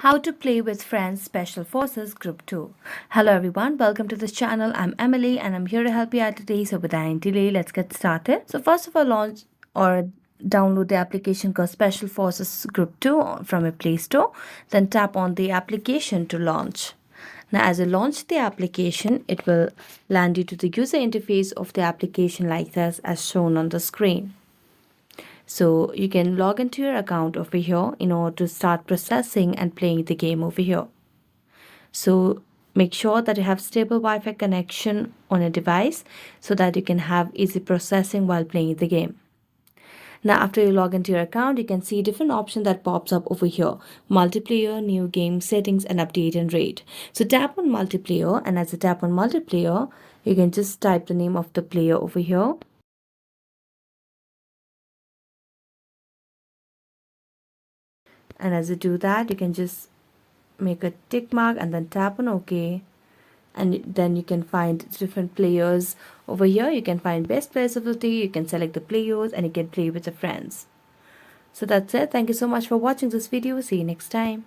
How to Play with Friends Special Forces Group 2. Hello everyone, welcome to this channel. I'm Emily and I'm here to help you out today. So without any delay, let's get started. So first of all, launch or download the application called Special Forces Group 2 from a Play Store. Then tap on the application to launch. Now as you launch the application, it will land you to the user interface of the application like this as shown on the screen. So you can log into your account over here in order to start processing and playing the game over here. So make sure that you have stable Wi-Fi connection on a device so that you can have easy processing while playing the game. Now after you log into your account, you can see different options that pops up over here. Multiplayer, new game, settings and update and rate. So tap on multiplayer, and as you tap on multiplayer, you can just type the name of the player over here. And as you do that, you can just make a tick mark and then tap on OK. And then you can find different players over here. You can find best players of the day, you can select the players, and you can play with your friends. So that's it. Thank you so much for watching this video. See you next time.